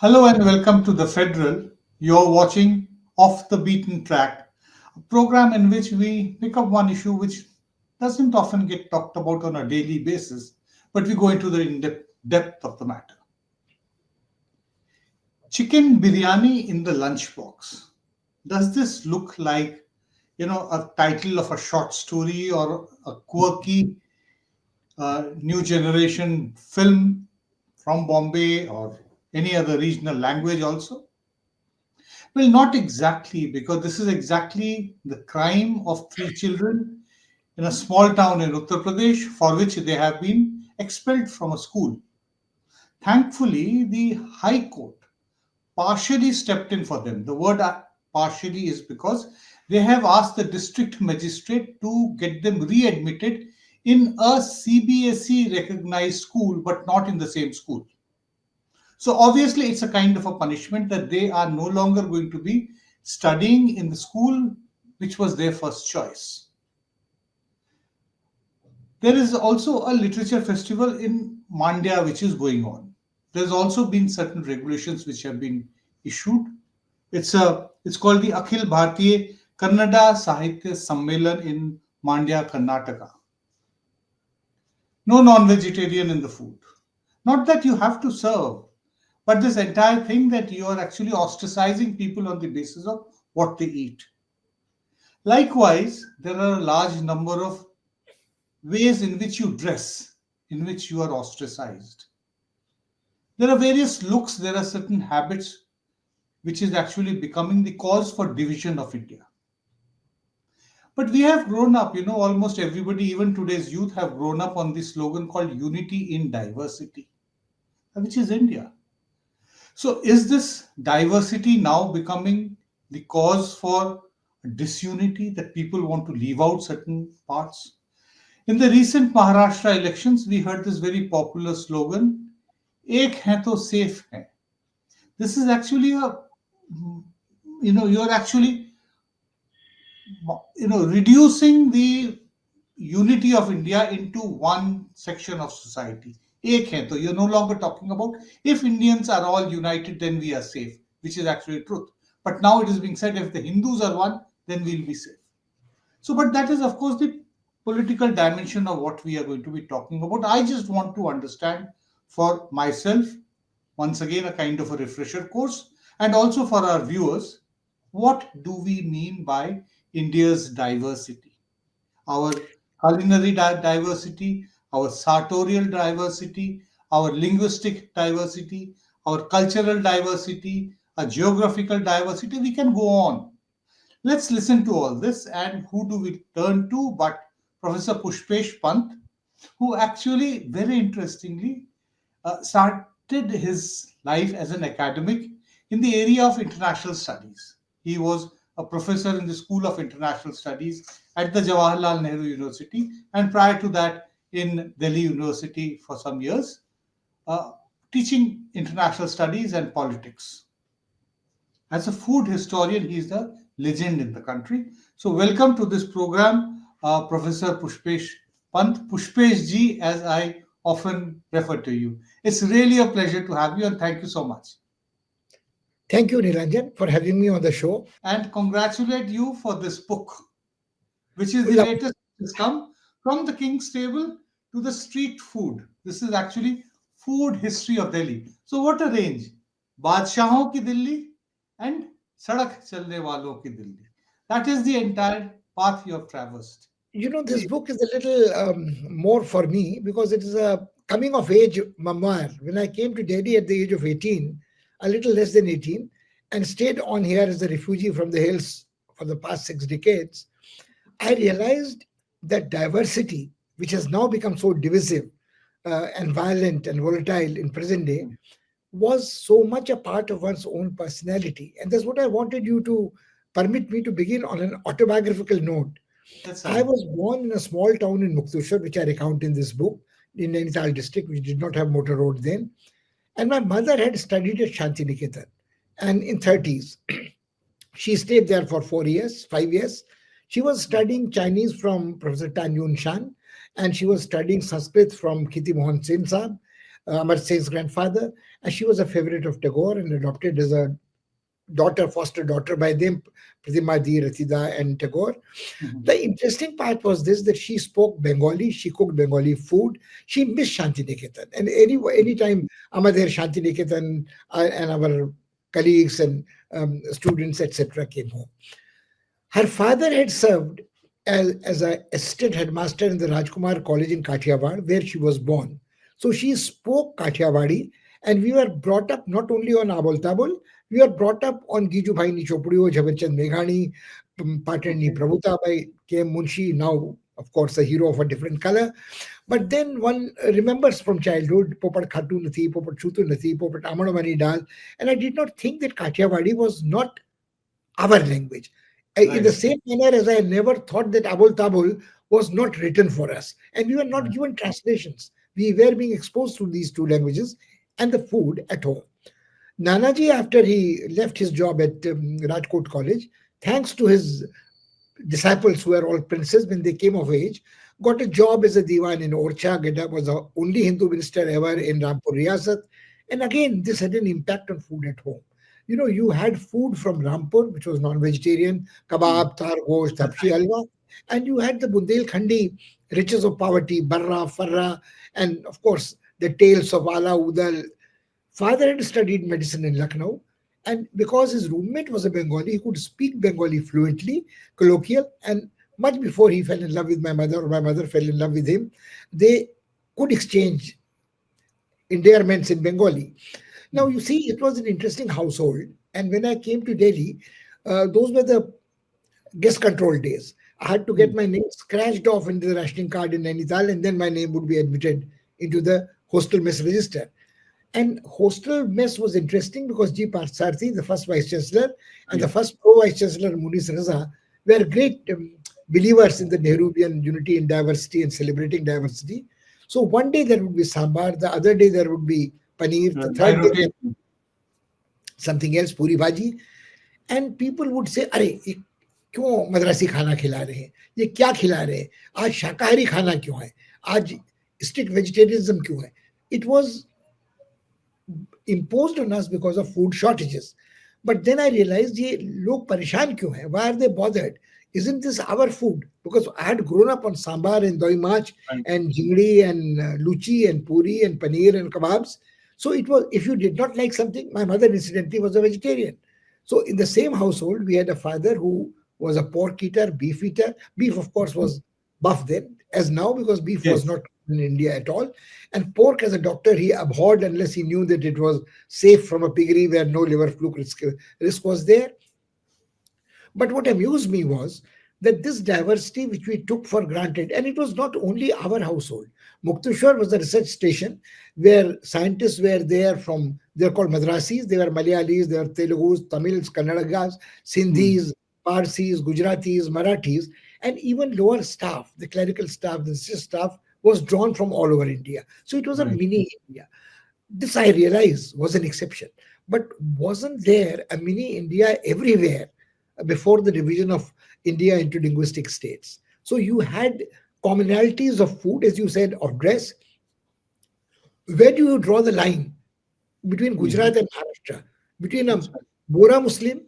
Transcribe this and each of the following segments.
Hello and welcome to The Federal. You're watching Off the Beaten Track, a program in which we pick up one issue which doesn't often get talked about on a daily basis, but we go into the depth of the matter. Chicken biryani in the lunchbox. Does this look like, a title of a short story or a quirky new generation film from Bombay or any other regional language also? Well, not exactly, because this is exactly the crime of three children in a small town in Uttar Pradesh for which they have been expelled from a school. Thankfully, the High Court partially stepped in for them. The word partially is because they have asked the district magistrate to get them readmitted in a CBSE recognized school, but not in the same school. So obviously, it's a kind of a punishment that they are no longer going to be studying in the school which was their first choice. There is also a literature festival in Mandya which is going on. There's also been certain regulations which have been issued. It's called the Akhil Bharatiya Kannada Sahitya Sammelan in Mandya, Karnataka. No non-vegetarian in the food. Not that you have to serve, but this entire thing that you are actually ostracizing people on the basis of what they eat. Likewise, there are a large number of ways in which you dress, in which you are ostracized. There are various looks, there are certain habits which is actually becoming the cause for division of India. But we have grown up, almost everybody, even today's youth, have grown up on this slogan called unity in diversity, which is India. So, is this diversity now becoming the cause for disunity, that people want to leave out certain parts? In the recent Maharashtra elections, we heard this very popular slogan, Ek hai to safe hai. This is actually you're actually, reducing the unity of India into one section of society. Ek hai to, you're no longer talking about if Indians are all united, then we are safe, which is actually truth. But now it is being said if the Hindus are one, then we'll be safe. So, but that is, of course, the political dimension of what we are going to be talking about. I just want to understand for myself, once again, a kind of a refresher course, and also for our viewers, what do we mean by India's diversity? Our culinary diversity, our sartorial diversity, our linguistic diversity, our cultural diversity, a geographical diversity. We can go on. Let's listen to all this. And who do we turn to but Professor Pushpesh Pant, who actually, very interestingly, started his life as an academic in the area of international studies. He was a professor in the School of International Studies at the Jawaharlal Nehru University, and prior to that in Delhi University for some years, teaching international studies and politics. As a food historian, he is a legend in the country. So welcome to this program, Professor Pushpesh Pant, Pushpesh ji, as I often refer to you. It's really a pleasure to have you, and thank you so much. Thank you, Niranjan, for having me on the show. And congratulate you for this book, which is the latest has come from the King's Table to the street food. This is actually food history of Delhi. So what a range. Badshahon ki Delhi and Sadak Chalne Walon ki Delhi. That is the entire path you have traversed. This book is a little more for me because it is a coming of age memoir. When I came to Delhi at the age of 18, a little less than 18, and stayed on here as a refugee from the hills for the past 6 decades, I realized that diversity, which has now become so divisive and violent and volatile in present day, was so much a part of one's own personality. And that's what I wanted you to permit me to begin on an autobiographical note. I was born in a small town in Muktushar, which I recount in this book, in Nainital district, which did not have motor roads then. And my mother had studied at Shantiniketan. And in 30s, she stayed there for 4 years, 5 years. She was studying Chinese from Professor Tan Yun Shan, and she was studying Sanskrit from Kiti Mohan Sen Saab. Amar Singh's grandfather, and she was a favorite of Tagore and adopted as a daughter, foster daughter by them, Pratimadi, Ratida, and Tagore. Mhm. The interesting part was this, that she spoke Bengali, she cooked Bengali food, she missed Shanti Niketan. And anytime Amader Shanti Niketan and our colleagues and students, etc., came home. Her father had served as a assistant headmaster in the Rajkumar College in Kathiawar, where she was born. So she spoke Kathiawadi, and we were brought up not only on Abol Tabol, we were brought up on Giju Bhai Ni Chopudio, Jhavanchand Meghani, Patanni Okay. Prabhuta by K.M. Munshi, now, of course, a hero of a different color. But then one remembers from childhood, Popat Khatu Nathi, Popat Chutu Nathi, Popat Amadamani Dal, and I did not think that Kathiawadi was not our language. In the Right. same manner as I never thought that Abul Tabul was not written for us. And we were not Right. given translations. We were being exposed to these two languages and the food at home. Nanaji, after he left his job at Rajkot College, thanks to his disciples who were all princes when they came of age, got a job as a diwan in Orcha. Geda was the only Hindu minister ever in Rampur Riyasat. And again, this had an impact on food at home. You know, you had food from Rampur, which was non-vegetarian, Mm. kebab, tar, gosht, tapshi, halwa, and you had the Bundelkhandi riches of poverty, barra, farra, and of course, the tales of Ala Udal. Father had studied medicine in Lucknow, and because his roommate was a Bengali, he could speak Bengali fluently, colloquial, and much before he fell in love with my mother or my mother fell in love with him, they could exchange endearments in Bengali. Now, Mm. you see, it was an interesting household, and when I came to Delhi, those were the guest control days. I had to get Mm. my name scratched off into the rationing card in Nainital, and then my name would be admitted into the hostel mess register. And hostel mess was interesting because G. Parsarthi, the first vice chancellor, and the Yeah. first pro vice chancellor, Munis Raza, were great believers in the Nehruvian unity in diversity and celebrating diversity. So one day there would be sambar, the other day there would be paneer, the By third day there would rotation. be something else, puri bhaji. And people would say, अरे ये क्यों मद्रासी खाना खिला रहे हैं, ये क्या खिला रहे हैं, आज शाकाहारी खाना क्यों है, आज स्ट्रिक्ट वेजिटेरियनिज्म क्यों है. It was imposed on us because of food shortages. But then I realized, ये लोग परेशान क्यों हैं? Why are they bothered? Isn't this our food? Because I had grown up on sambar and doi mach Right. and jingdi and luchi and puri and paneer and kebabs. So it was, if you did not like something, my mother incidentally was a vegetarian. So in the same household, we had a father who was a pork eater, beef eater. Beef, of course, was buff then, as now, because beef was Yes. not in India at all. And pork, as a doctor, he abhorred unless he knew that it was safe from a piggery where no liver fluke risk was there. But what amused me was that this diversity, which we took for granted, and it was not only our household. Muktushwar was a research station where scientists were there from, they're called Madrasis, they were Malayalis, they were Telugus, Tamils, Kannadigas, Mm. Sindhis, Parsis, Gujaratis, Marathis, and even lower staff, the clerical staff, the research staff was drawn from all over India. So it was a Right. mini India. This I realize was an exception. But wasn't there a mini India everywhere before the division of India into linguistic states? So you had commonalities of food, as you said, of dress. Where do you draw the line between Mhm. Gujarat and Maharashtra? Between a That's right. Bora Muslim,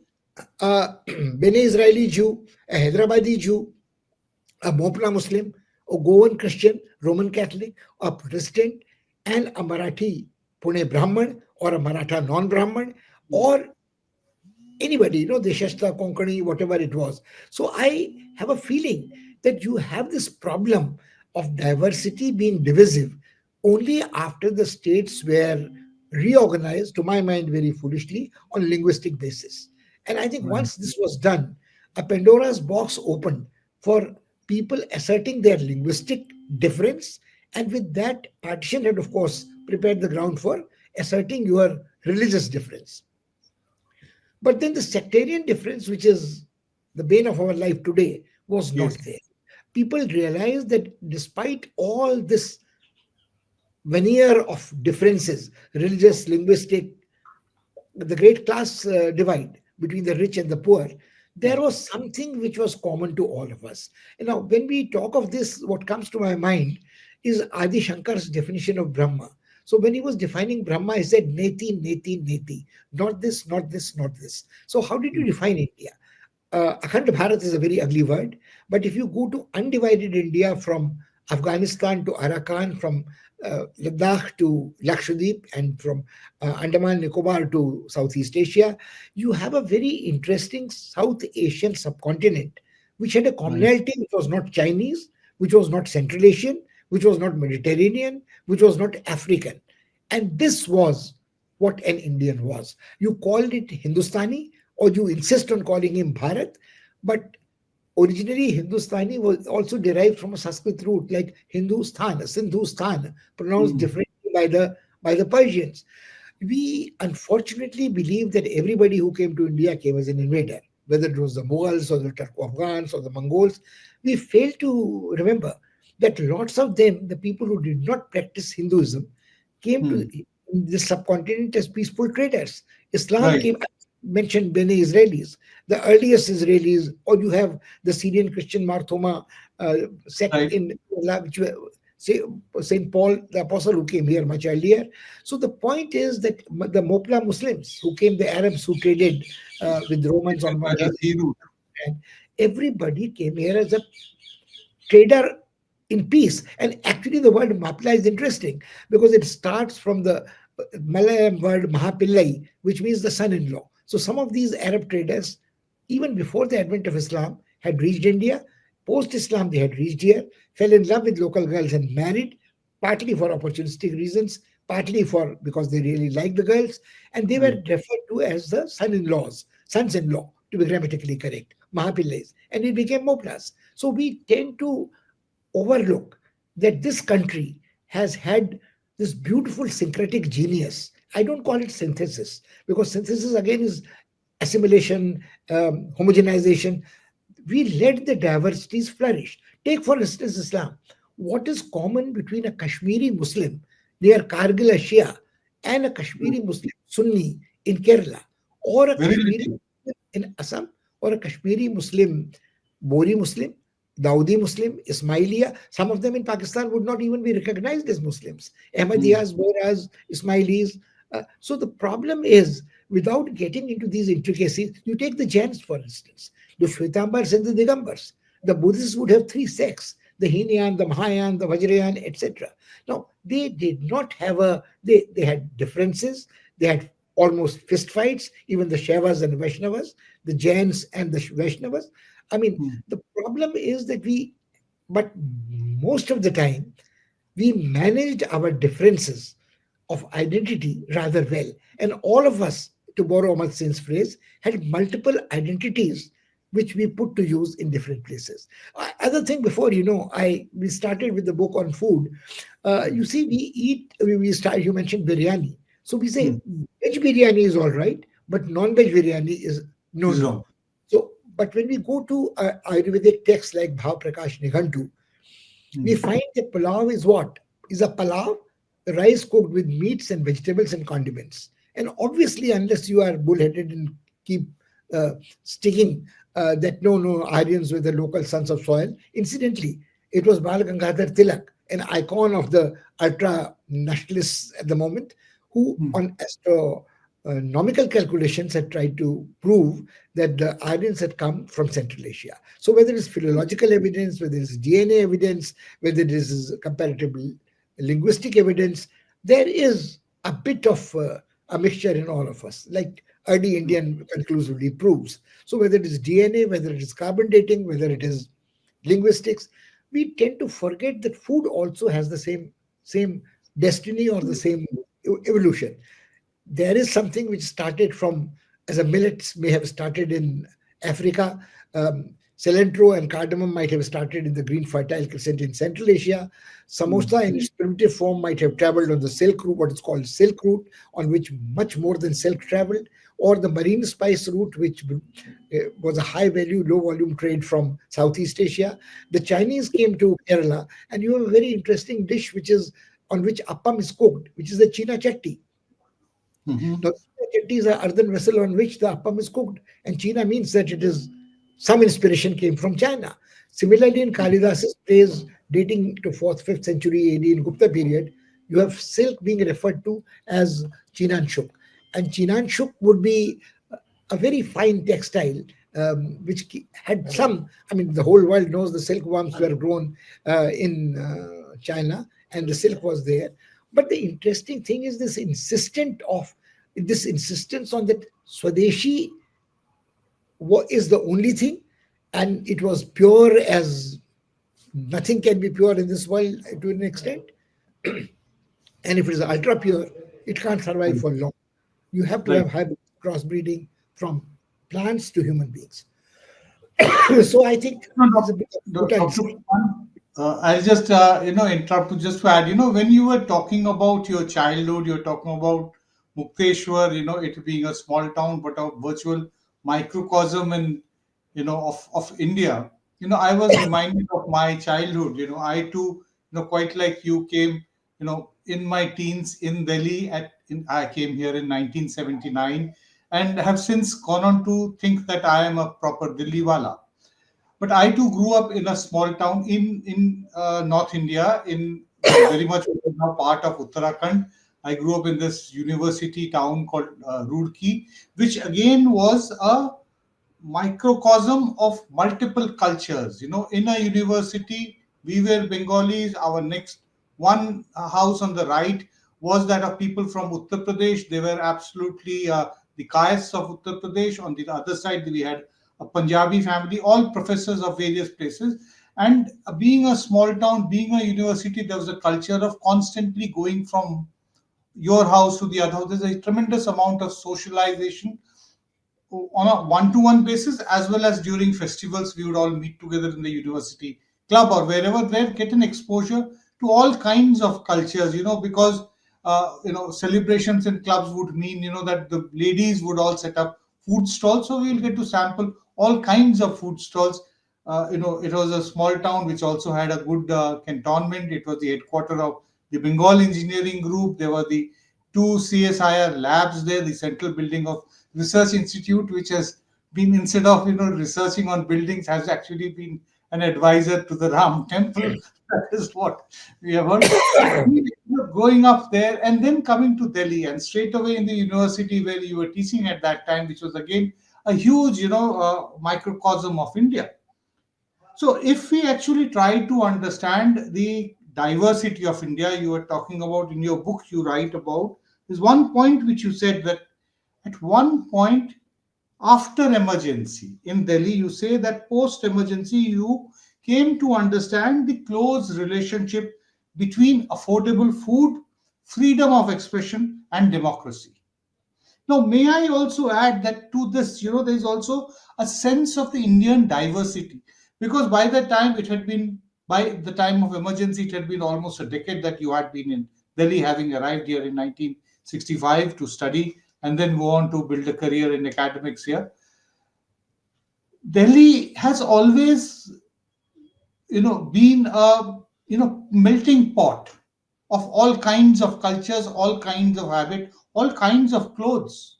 a Bene Israeli Jew, a Hyderabadi Jew, a Mopla Muslim, a Goan Christian, Roman Catholic, a Protestant, and a Marathi Pune Brahman or a Maratha non-Brahman, Mm. or anybody, Deshashta, Konkani, whatever it was. So I have a feeling that you have this problem of diversity being divisive only after the states were reorganized, to my mind, very foolishly, on linguistic basis. And I think Right. once this was done, a Pandora's box opened for people asserting their linguistic difference. And with that, partition had, of course, prepared the ground for asserting your religious difference. But then the sectarian difference, which is the bane of our life today, was Yes. not there. People realized that despite all this veneer of differences, religious, linguistic, the great class divide between the rich and the poor, there Right. was something which was common to all of us. And now, when we talk of this, what comes to my mind is Adi Shankar's definition of Brahma. So when he was defining Brahma, he said neti, neti, neti. Not this, not this, not this. So how did you define India? Akhand Bharat is a very ugly word, but if you go to undivided India from Afghanistan to Arakan, from Ladakh to Lakshadweep, and from Andaman Nicobar to Southeast Asia, you have a very interesting South Asian subcontinent, which had a Right. commonality which was not Chinese, which was not Central Asian, which was not Mediterranean, which was not African. And this was what an Indian was. You called it Hindustani, or you insist on calling him Bharat, but originally Hindustani was also derived from a Sanskrit root like Hindustan, Sindhustan, pronounced Mm. differently by the Persians. We unfortunately believe that everybody who came to India came as an invader, whether it was the Mughals or the Turko-Afghans or the Mongols. We fail to remember that lots of them, the people who did not practice Hinduism, came to Mm. the subcontinent as peaceful traders. Islam Right. came, I mentioned Bene Israelis, the earliest Israelis, or you have the Syrian Christian Marthoma sect Right. in which were Saint Paul, the apostle who came here much earlier. So the point is that the Mopla Muslims who came, the Arabs who traded with Romans on By one the hand, sea route. and everybody came here as a trader in peace. And actually, the word Mapla is interesting because it starts from the Malayalam word Mahapillai, which means the son in law. So, some of these Arab traders, even before the advent of Islam, had reached India. Post Islam, they had reached here, fell in love with local girls and married, partly for opportunistic reasons, partly for because they really liked the girls, and they were Right. referred to as the son in laws, sons in law, to be grammatically correct, Mahapillais, and it became Moplas. So we tend to overlook that this country has had this beautiful syncretic genius. I don't call it synthesis because synthesis again is assimilation, homogenization. We let the diversities flourish. Take, for instance, Islam. What is common between a Kashmiri Muslim near Kargil, Shia, and a Mm. Kashmiri Muslim Sunni in Kerala, or a Very Kashmiri little. Muslim in Assam, or a Kashmiri Muslim, Bori Muslim, Dawoodi Muslim, Ismailia? Some of them in Pakistan would not even be recognized as Muslims. Mm. Ahmadiyas, Bohras, Ismailis. So the problem is, without getting into these intricacies, you take the Jains, for instance, the Shvetambars and the Digambars. The Buddhists would have three sects: the Hinayan, the Mahayan, the Vajrayan, etc. Now, they did not have they had differences, they had almost fist fights, even the Shaivas and Vaishnavas, the Jains and the Vaishnavas. I mean, Mm. the problem is that but most of the time, we managed our differences of identity rather well. And all of us, to borrow Amal Sen's phrase, had multiple identities which we put to use in different places. Other thing before, we started with the book on food. You see, we start, you mentioned biryani. So we say Mm. veg biryani is all right, but non-veg biryani is no, Is no. wrong. So, but when we go to Ayurvedic texts like Bhav Prakash Nighantu, we Mm. find that pulao is what? Is a pulao, rice cooked with meats and vegetables and condiments. And obviously, unless you are bullheaded and keep uh, sticking that no, Aryans were the local sons of soil. Incidentally, it was Bal Gangadhar Tilak, an icon of the ultra nationalists at the moment, who Mm. on astronomical calculations had tried to prove that the Aryans had come from Central Asia. So whether it's philological evidence, whether it's DNA evidence, whether it is comparative linguistic evidence, there is a bit of a mixture in all of us, like early Indian conclusively proves. So whether it is DNA, whether it is carbon dating, whether it is linguistics, we tend to forget that food also has the same destiny or the same evolution. There is something which started from, as a millet may have started in Africa. Cilantro and cardamom might have started in the green fertile crescent in Central Asia. Mm. Samosa in its primitive form might have traveled on the Silk Route, what is called Silk Route, on which much more than silk traveled, or the marine spice route, which was a high value, low volume trade from Southeast Asia. The Chinese came to Kerala, and you have a very interesting dish which is on which appam is cooked, which is the China chatti. Mhm. Now, Chatti is an earthen vessel on which the appam is cooked, and China means that it is some inspiration came from China. Similarly, in Kalidas's plays dating to 4th, 5th century AD in Gupta period, You have silk being referred to as chinanshuk, and chinanshuk would be a very fine textile, which had some. I mean, the whole world knows the silkworms were grown in China, and the silk was there. But the interesting thing is this insistence on that Swadeshi is the only thing, and it was pure as nothing can be pure in this world to an extent. And if it is ultra pure, it can't survive Right. for long. You have to Right. have hybrid crossbreeding from plants to human beings. So I think No, it's a bit of Dr. potency. Pant, I'll just interrupt to just to add. When you were talking about your childhood, you're talking about Mukteshwar. It being a small town, but a virtual microcosm in of India. I was reminded of my childhood. I too, quite like you came. In my teens in Delhi. I came here in 1979, and have since gone on to think that I am a proper Delhiwala. But I too grew up in a small town in North India, in very much now part of Uttarakhand. I grew up in this university town called Roorkee, which again was a microcosm of multiple cultures. In a university, we were Bengalis. Our next one house on the right was that of people from Uttar Pradesh. They were absolutely the castes of Uttar Pradesh. On the other side, we had a Punjabi family, all professors of various places. And being a small town, being a university, there was a culture of constantly going from your house to the other house. There's a tremendous amount of socialization on a one-to-one basis, as well as during festivals. We would all meet together in the university club or wherever, there get an exposure to all kinds of cultures, because celebrations in clubs would mean that the ladies would all set up food stalls, so we will get to sample all kinds of food stalls. It was a small town which also had a good cantonment. It was the headquarter of the Bengal Engineering Group. There were the two CSIR labs there, the Central Building of Research Institute, which has been, instead of researching on buildings, has actually been an advisor to the Ram Temple. That is what we have heard. So growing up there and then coming to Delhi, and straight away in the university where you were teaching at that time, which was again a huge microcosm of India. So, if we actually try to understand the diversity of India, you are talking about in your book, you write about, there's one point which you said that at one point after emergency in Delhi, you say that post emergency, you came to understand the close relationship between affordable food, freedom of expression, and democracy. Now, may I also add that to this, there is also a sense of the Indian diversity, because by the time of emergency, it had been almost a decade that you had been in Delhi, having arrived here in 1965 to study and then go on to build a career in academics here. Delhi has always, been a, melting pot of all kinds of cultures, all kinds of habit, all kinds of clothes.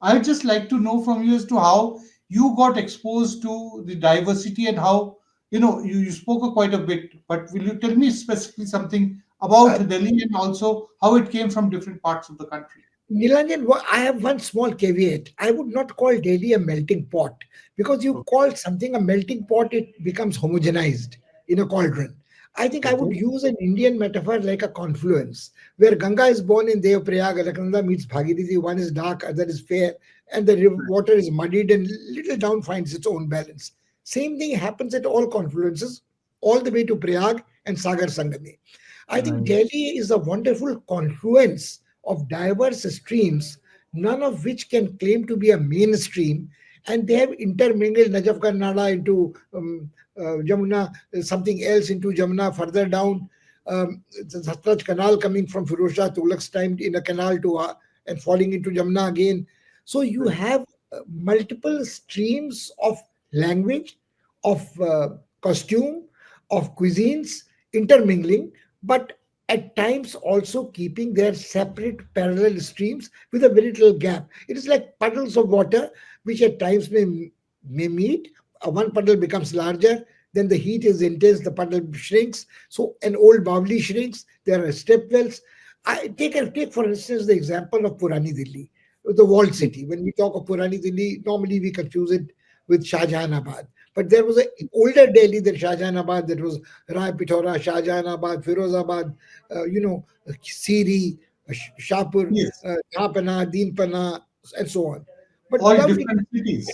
I'd just like to know from you as to how you got exposed to the diversity, and how, you spoke quite a bit, but will you tell me specifically something about Uh, Delhi and also how it came from different parts of the country? Nilanjan, I have one small caveat. I would not call Delhi a melting pot, because you Okay. call something a melting pot, it becomes homogenized in a cauldron. I think I would Okay. use an Indian metaphor like a confluence, where Ganga is born in Deoprayag, Alaknanda meets Bhagirathi, one is dark, other is fair, and the water is muddied and little down finds its own balance. Same thing happens at all confluences, all the way to Prayag and Sagar Sangame. I think Right. Delhi is a wonderful confluence of diverse streams, none of which can claim to be a mainstream, and they have intermingled Najaf Nala into Jamuna, something else into Jamuna further down. The Satluj Canal coming from Firozshah Tughlaq's time in a canal to and falling into Jamuna again. So you Right. have multiple streams of language, of costume, of cuisines intermingling, but at times also keeping their separate parallel streams with a very little gap. It is like puddles of water which at times may meet. One puddle becomes larger, Then the heat is intense, the puddle shrinks. So an old Bawli shrinks. There are step wells. I take for instance the example of Purani Delhi, the walled city. When we talk of Purani Delhi, normally we confuse it with Shahjahanabad. But there was an older Delhi than Shahjahanabad, that was Rai Pithora, Shahjahanabad, Firozabad, Siri, Shahpur, Yes. Dhapana, Deenpana, and so on. But All without it, different cities.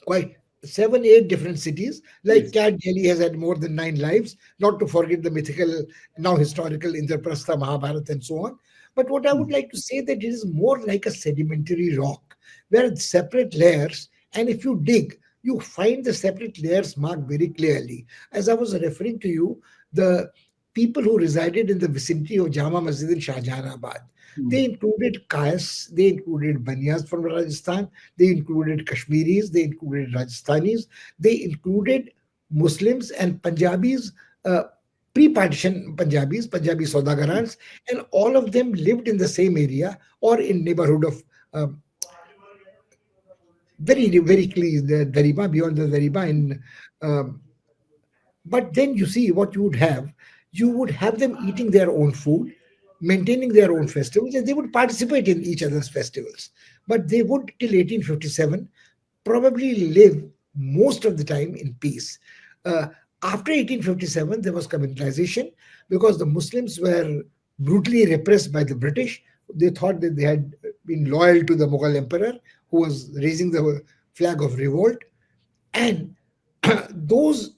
quite 7, 8 different cities. Like Yes. Cat Delhi has had more than 9 lives, not to forget the mythical, now historical Indraprastha, Mahabharata, and so on. But what I would Hmm. like to say that it is more like a sedimentary rock, where it's separate layers, and if you dig, you find the separate layers marked very clearly. As I was referring to you, the people who resided in the vicinity of Jama Masjid in Shahjahanabad, Hmm. they included Kayas, they included Banyas from Rajasthan, they included Kashmiris, they included Rajasthanis, they included Muslims and Punjabis, uh, pre-partition Punjabis, Punjabi Saudagarans, and all of them lived in the same area or in neighborhood of very clear the Dariba, beyond the Dariba in um, but then you see what you would have them eating their own food, maintaining their own festivals, and they would participate in each other's festivals. But they would, till 1857, probably live most of the time in peace. Uh, After 1857, there was communalization because the Muslims were brutally repressed by the British. They thought that they had been loyal to the Mughal emperor who was raising the flag of revolt. And those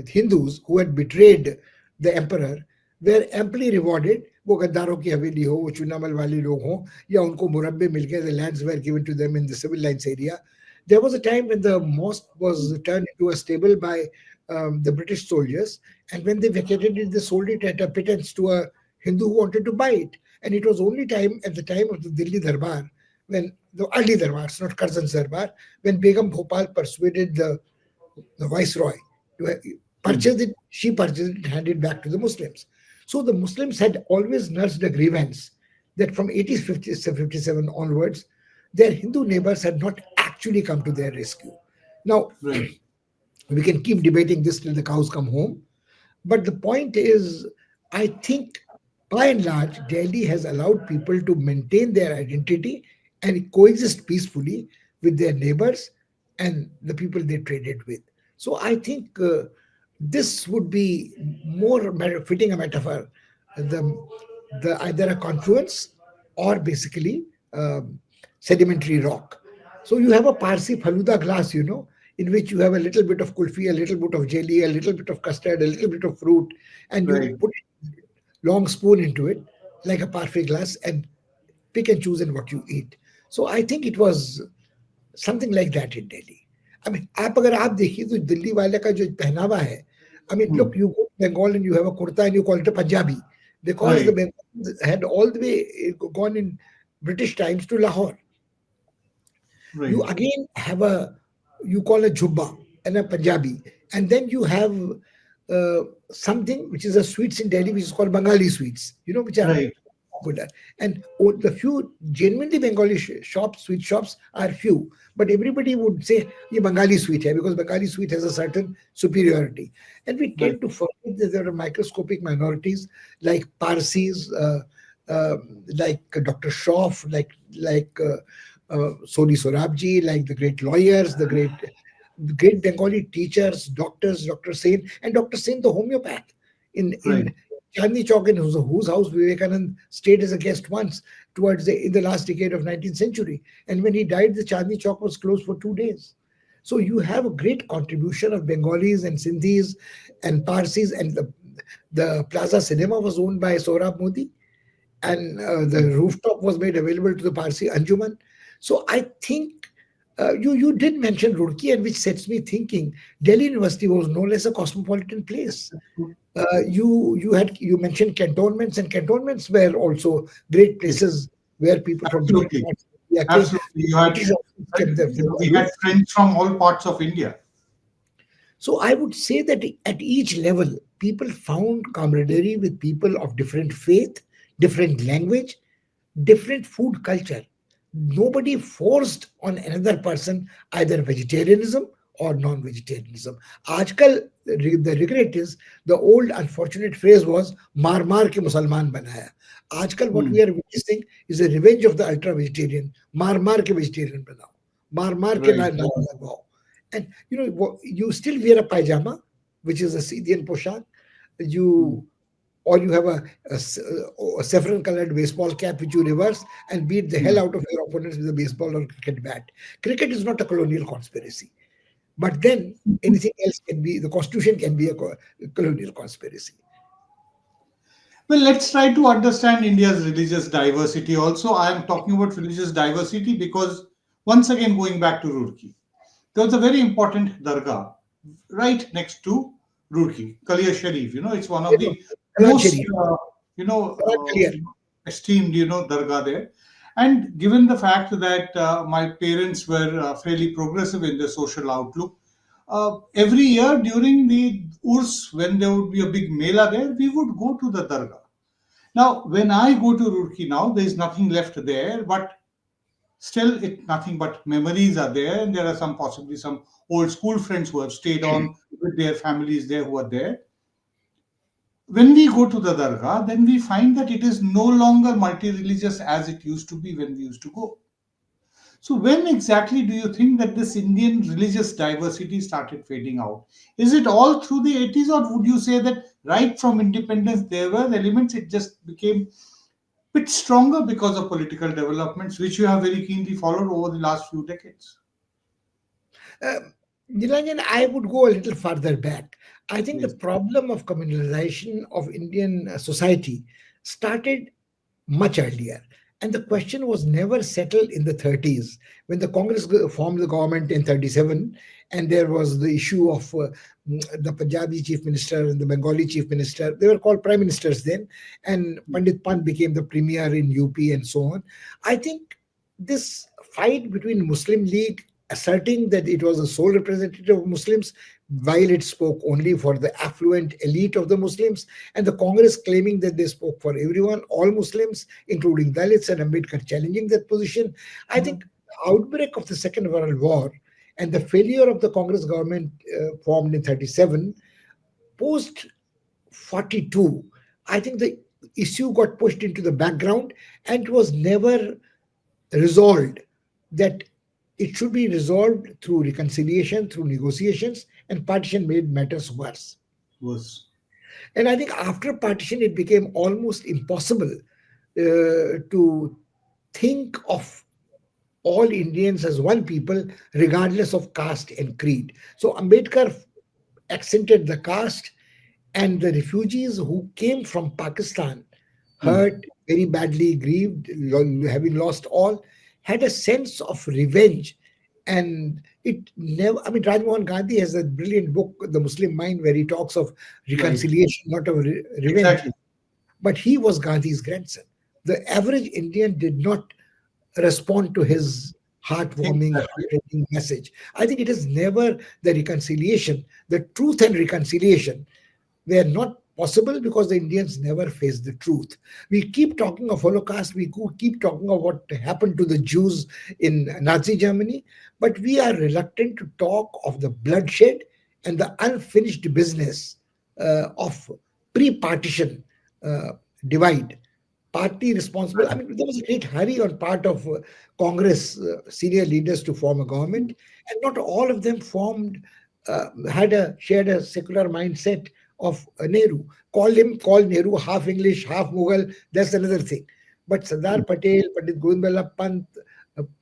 Hindus who had betrayed the emperor were amply rewarded. वो गद्दारों की हवेली हो, वो चुनामल वाले लोग हों, या उनको मुरब्बे मिल गए, the lands were given to them in the civil lines area. There was a time when the mosque was turned into a stable by the British soldiers, and when they vacated it, they sold it at a pittance to a Hindu who wanted to buy it. And it was only time at the time of the Delhi Darbar, when the early Darbars, not Curzon's Darbar, when Begum Bhopal persuaded the viceroy to Hmm. purchase it, she purchased it, handed it back to the Muslims. So the Muslims had always nursed a grievance that from 1857 onwards, their Hindu neighbors had not actually come to their rescue. Now, Right. we can keep debating this till the cows come home, but the point is, I think by and large, Delhi has allowed people to maintain their identity and coexist peacefully with their neighbors and the people they traded with. So I think this would be more fitting a metaphor, the, the either a confluence or basically sedimentary rock. So you have a Parsi Faluda glass, in which you have a little bit of kulfi, a little bit of jelly, a little bit of custard, a little bit of fruit, and you Right. put long spoon into it like a parfait glass and pick and choose in what you eat. So I think it was something like that in Delhi. I mean, आप अगर आप देखिए तो दिल्ली वाले का जो पहनावा है, I mean, Hmm. look, you go to Bengal and you have a kurta and you call it a Punjabi because the Right. Bengal had all the way gone in British times to Lahore. You Right. again have you call a jubba and a Punjabi, and then you have uh, something which is a sweets in Delhi, which is called Bengali sweets, which are Right. popular. And the few genuinely Bengali shops, sweet shops are few, but everybody would say ye Bengali sweet hai because Bengali sweet has a certain superiority. And we Right. tend to forget that there are microscopic minorities like Parsis, uh, like Dr. Shroff, Soni Sorabji, like the great lawyers, the great Bengali teachers, doctors, Dr. Sen, and Dr. Sen, the homeopath, Right. in Chandni Chowk, in whose house Vivekanand stayed as a guest once in the last decade of 19th century. And when he died, the Chandni Chowk was closed for 2 days. So you have a great contribution of Bengalis and Sindhis and Parsis, and the Plaza Cinema was owned by Sohrab Modi, and the Right. rooftop was made available to the Parsi Anjuman. So I think you did mention Roorkee, and which sets me thinking. Delhi University was no less a cosmopolitan place. You mentioned cantonments, and cantonments were also great Yes. places where people from different Absolutely. parts of India came. Absolutely. You had, British officers kept their we had values. friends from all parts of India. So I would say that at each level, people found camaraderie with people of different faith, different language, different food culture. Nobody forced on another person either vegetarianism or non-vegetarianism. Aajkal, the regret is the old unfortunate phrase was "मार मार के मुसलमान बनाया." Aajkal, what Hmm. we are witnessing is a revenge of the ultra-vegetarian. मार मार के vegetarian बनाओ, मार मार के Right. नाम लगवाओ. And you still wear a pajama, which is a Scythian poshak. Hmm. You or you have a saffron colored baseball cap which you reverse and beat the hell Hmm. out of your opponents with a baseball or cricket bat. Cricket is not a colonial conspiracy. But then anything else can be, the constitution can be a colonial conspiracy. Well, let's try to understand India's religious diversity also. I am talking about religious diversity because, once again, going back to Roorkee, there was a very important dargah right next to Roorkee, Kalia Sharif. It's one of the Kalan most, Sharif, Kalan Clear. esteemed, dargah there. And given the fact that my parents were fairly progressive in their social outlook, every year during the Urs, when there would be a big mela there, we would go to the dargah. Now, when I go to Roorkee now, there is nothing left there, but still, it nothing but memories are there, and there are possibly some old school friends who have stayed on with their families there who are there. When we go to the dargah, then we find that it is no longer multi-religious as it used to be when we used to go. So, when exactly do you think that this Indian religious diversity started fading out? Is it all through the 80s, or would you say that right from independence there were elements, it just became bit stronger because of political developments, which you have very keenly followed over the last few decades? Um, Nilanjan, I would go a little further back. I think the Please. problem of communalization of Indian society started much earlier. And the question was never settled in the 30s when the Congress formed the government in 37. And there was the issue of the Punjabi chief minister and the Bengali chief minister. They were called prime ministers then. And Pandit Pant became the premier in UP and so on. I think this fight between Muslim League asserting that it was the sole representative of Muslims while it spoke only for the affluent elite of the Muslims, and the Congress claiming that they spoke for everyone, all Muslims, including Dalits, and Ambedkar challenging that position. I think the outbreak of the Second World War and the failure of the Congress government formed in 37, post 42, I think the issue got pushed into the background and it was never resolved that it should be resolved through reconciliation, through negotiations, and partition made matters worse. Was. And I think after partition, it became almost impossible to think of all Indians as one people, regardless of caste and creed. So Ambedkar accented the caste, and the refugees who came from Pakistan, Hmm. hurt, very badly grieved, having lost all, had a sense of revenge. And it never, I mean, Rajmohan Gandhi has a brilliant book, The Muslim Mind, where he talks of Right. reconciliation, not of revenge. Exactly. But he was Gandhi's grandson. The average Indian did not respond to his Think heartwarming, that way. heartrending message. I think it is never the reconciliation, the truth and reconciliation were not possible because the Indians never faced the truth. We keep talking of Holocaust, we keep talking of what happened to the Jews in Nazi Germany, but we are reluctant to talk of the bloodshed and the unfinished business of pre-partition uh, divide. Party responsible. I Right. mean, there was a great hurry on part of Congress senior leaders to form a government, and not all of them formed had a shared a secular mindset of Nehru. Call Nehru half English, half Mughal. That's another thing. But Sardar Patel, Pandit Govindballa Pant,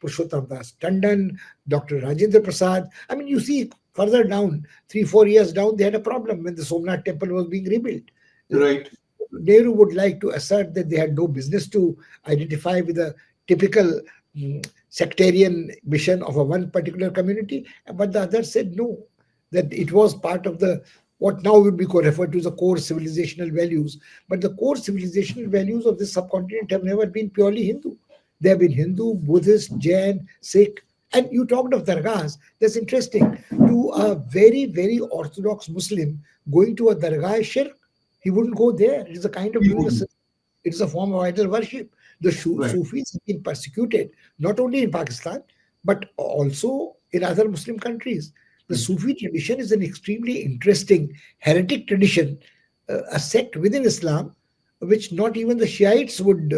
Purushottam Das Tandon, Dr. Rajendra Prasad. I mean, you see further down, 3 4 years down, they had a problem when the Somnath temple was being rebuilt. Uh, Right. Nehru would like to assert that they had no business to identify with a typical sectarian mission of a one particular community, but the others said no, that it was part of the what now would be referred to as the core civilizational values. But the core civilizational values of this subcontinent have never been purely Hindu. They have been Hindu, Buddhist, Jain, Sikh. And you talked of dargahs. That's interesting. To a very, very orthodox Muslim, going to a dargah is shirk. He wouldn't go there. It is a kind of He doing a wouldn't. it is a form of idol worship. The Right. Sufis have been persecuted not only in Pakistan but also in other Muslim countries. The right, Sufi tradition is an extremely interesting heretic tradition, a sect within Islam, which not even the Shiites would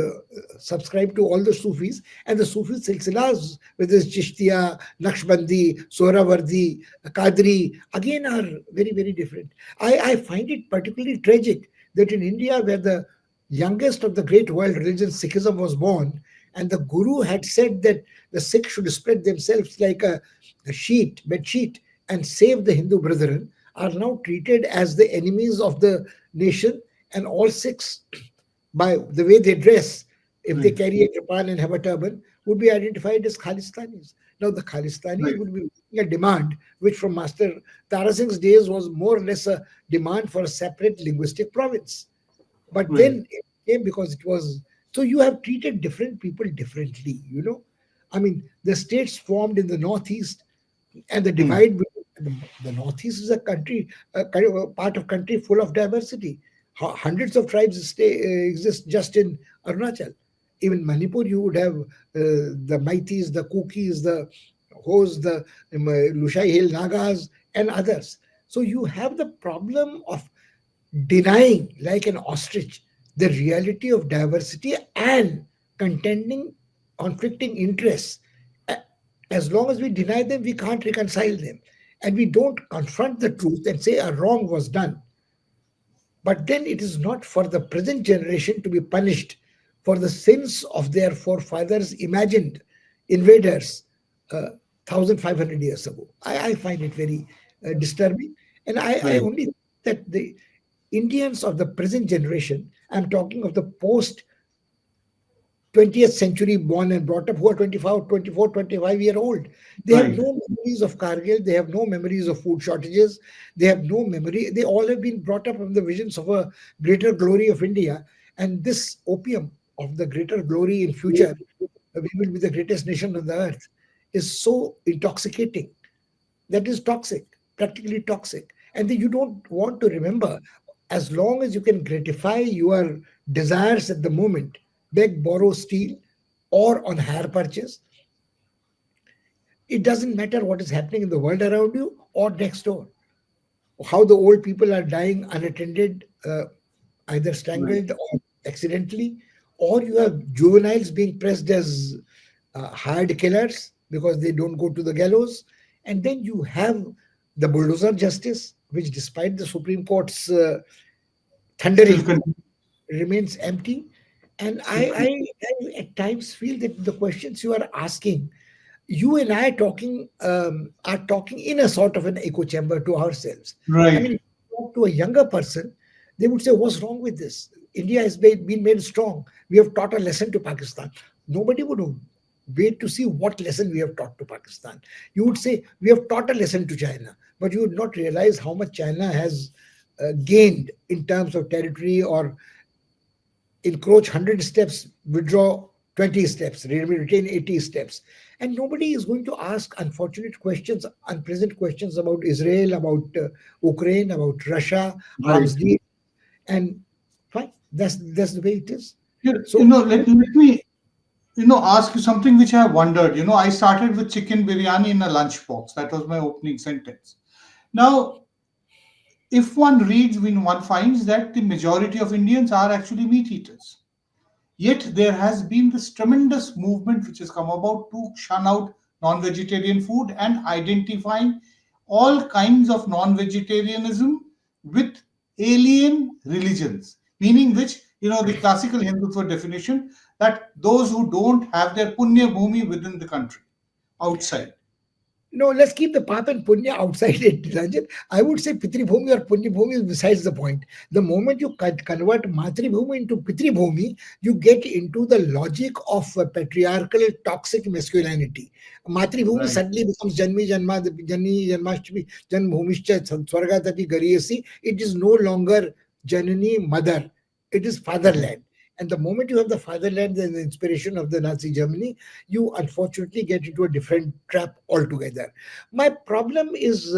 subscribe to all the Sufis. And the Sufi silsilas, whether it's Chishtiya, Naqshbandi, Sohrawardi, Qadri, again are very, very different. I find it particularly tragic that in India, where the youngest of the great world religions, Sikhism, was born, and the Guru had said that the Sikhs should spread themselves like a sheet, bed sheet, and save the Hindu brethren, are now treated as the enemies of the nation, and all Sikhs, by the way they dress, if they right, carry a kirpan and have a turban, would be identified as Khalistanis. Now, the Khalistanis right, would be making a demand, which from Master Tara Singh's days was more or less a demand for a separate linguistic province. But right, then it came because it was, so you have treated different people differently, you know. I mean, the states formed in the Northeast and the hmm, divide between the Northeast is a country, a kind of a part of country full of diversity. Hundreds of tribes exist just in Arunachal. Even Manipur, you would have the Maitis, the Kukis, the Hos, the Lushai Hill Nagas, and others. So you have the problem of denying, like an ostrich, the reality of diversity and contending conflicting interests. A- As long as we deny them, we can't reconcile them. And we don't confront the truth and say a wrong was done. But then it is not for the present generation to be punished for the sins of their forefathers, imagined invaders, 1,500 years ago. I find it very disturbing. And I right, only think that the Indians of the present generation, I'm talking of the post 20th century born and brought up, who are 25, 24, 25-year old. They have right, no memories of Kargil. They have no memories of food shortages. They have no memory. They all have been brought up from the visions of a greater glory of India. And this opium of the greater glory in future, we will be the greatest nation on the earth, is so intoxicating. That is toxic, practically toxic. And then you don't want to remember, as long as you can gratify your desires at the moment, beg, borrow, steal, or on hire purchase, it doesn't matter what is happening in the world around you or next door. How the old people are dying unattended, either right, strangled or accidentally, or you have juveniles being pressed as hired killers because they don't go to the gallows. And then you have the bulldozer justice, which, despite the Supreme Court's still thundering, continue, remains empty. And still continue. I at times feel that the questions you are asking, you and I talking are talking in a sort of an echo chamber to ourselves. I mean, Right, if you talk to a younger person, they would say, "What's wrong with this? India has been made strong. We have taught a lesson to Pakistan." Nobody would wait to see what lesson we have taught to Pakistan. You would say, "We have taught a lesson to China," but you would not realize how much China has gained in terms of territory, or encroach 100 steps, withdraw 20 steps, retain 80 steps. And nobody is going to ask unfortunate questions, unpleasant questions about Israel, about Ukraine, about Russia, right. arms deal. And fine, that's the way it is. So, Let me, ask you something which I wondered. I started with chicken biryani in a lunchbox. That was my opening sentence. Now, if one reads, when one finds that the majority of Indians are actually meat eaters. Yet there has been this tremendous movement which has come about to shun out non vegetarian food and identifying all kinds of non vegetarianism with alien religions, meaning which, the classical Hindutva definition that those who don't have their punya bhumi within the country, outside. no, let's keep the Pap and Punya outside it, Ranjan. I would say Pitri Bhumi or Punya Bhumi is besides the point. The moment you convert Matri Bhumi into Pitri Bhumi, you get into the logic of patriarchal toxic masculinity. Matri Bhumi Right, suddenly becomes Janmi Janma, Janni Janmashtami, Janbhumischa Swargatati Gariyasi. It is no longer Janani mother, it is right. fatherland. And the moment you have the fatherland and the inspiration of the Nazi Germany, you unfortunately get into a different trap altogether. My problem is,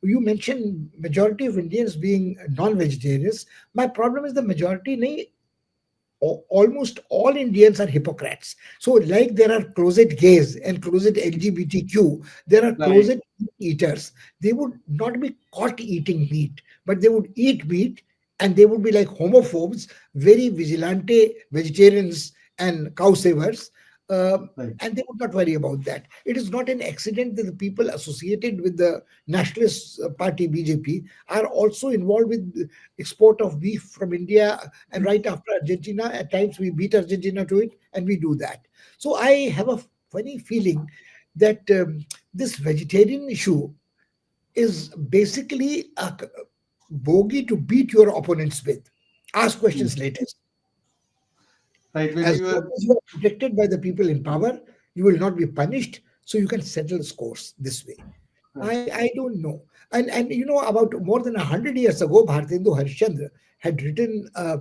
you mentioned majority of Indians being non-vegetarians. My problem is the majority nahi, almost all Indians are hypocrites. So, like there are closet gays and closet LGBTQ, there are Right. closet eaters. They would not be caught eating meat, but they would eat meat, and they would be like homophobes, very vigilante vegetarians and cow savers. Right. And they would not worry about that. It is not an accident that the people associated with the nationalist party BJP are also involved with export of beef from India, and right after Argentina, at times we beat Argentina to it, and we do that. So I have a funny feeling that this vegetarian issue is basically a bogey to beat your opponents with. Ask Hmm. questions later. Right. When As you long were as you are protected by the people in power, you will not be punished. So you can settle scores this way. right. I don't know. And you know, about more than 100 years ago, Bhartendu Harishchandra had written a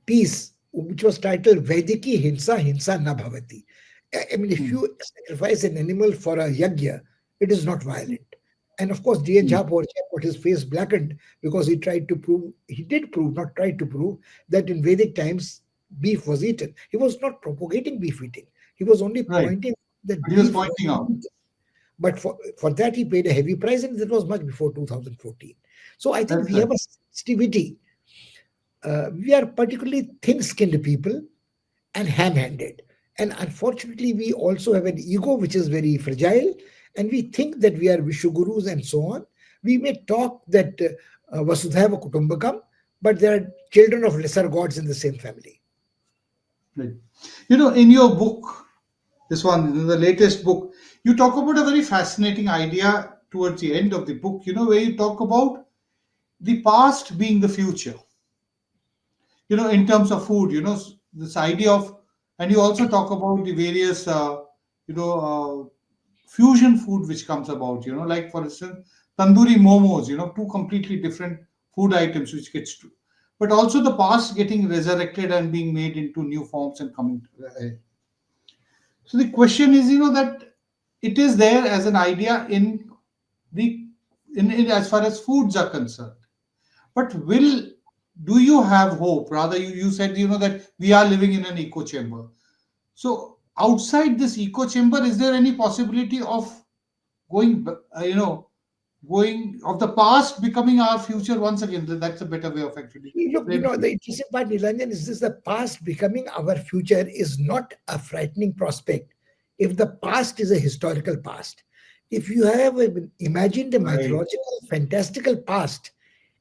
piece which was titled Vediki Hinsa Hinsa Na Bhavati. I mean, if Hmm. you sacrifice an animal for a yagya, it is not violent. And of course, D.N. Hmm. Jha Portia got his face blackened because he did prove, not tried to prove, that in Vedic times beef was eaten. He was not propagating beef eating. He was only Right. pointing that But he was beef was pointing out. eaten. But for that, he paid a heavy price, and that was much before 2014. So I think That's we right. have a sensitivity. We are particularly thin skinned people and ham handed. And unfortunately, we also have an ego which is very fragile, and we think that we are Vishugurus and so on. We may talk that Vasudhaiva Kutumbakam, but there are children of lesser gods in the same family. Right. In your book, this one, the latest book, you talk about a very fascinating idea towards the end of the book, where you talk about the past being the future, in terms of food, this idea of, and you also talk about the various, fusion food which comes about, like for instance, tandoori momos, two completely different food items which gets to, but also the past getting resurrected and being made into new forms and coming. So the question is, that it is there as an idea the in as far as foods are concerned. But do you have hope? Rather, you said, that we are living in an echo chamber. So outside this echo chamber, is there any possibility of going, going of the past becoming our future once again? That's a better way of actually Look, framing it. the interesting part, Nilanjan, is this: the past becoming our future is not a frightening prospect if the past is a historical past. If you have imagined a Right, mythological, fantastical past,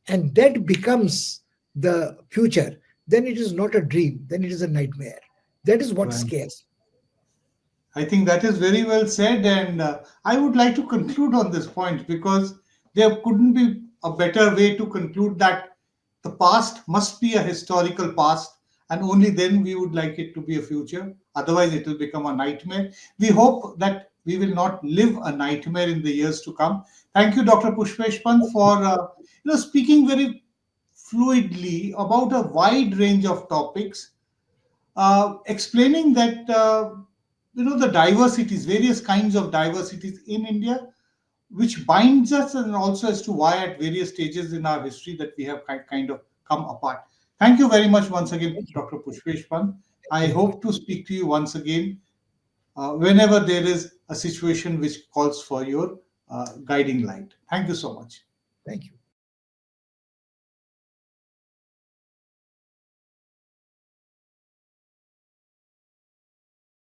and that becomes the future, then it is not a dream, then it is a nightmare. That is what right. scares. I think that is very well said, and I would like to conclude on this point because there couldn't be a better way to conclude that the past must be a historical past, and only then we would like it to be a future. Otherwise, it will become a nightmare. We hope that we will not live a nightmare in the years to come. Thank you, Dr. Pushpesh Pant, for speaking very fluidly about a wide range of topics, explaining that the diversities, various kinds of diversities in India, which binds us, and also as to why at various stages in our history that we have kind of come apart. Thank you very much once again, Thank you. Dr. Pushpesh Pant. Thank I you very much. hope to speak to you once again whenever there is a situation which calls for your guiding light. Thank you so much. Thank you.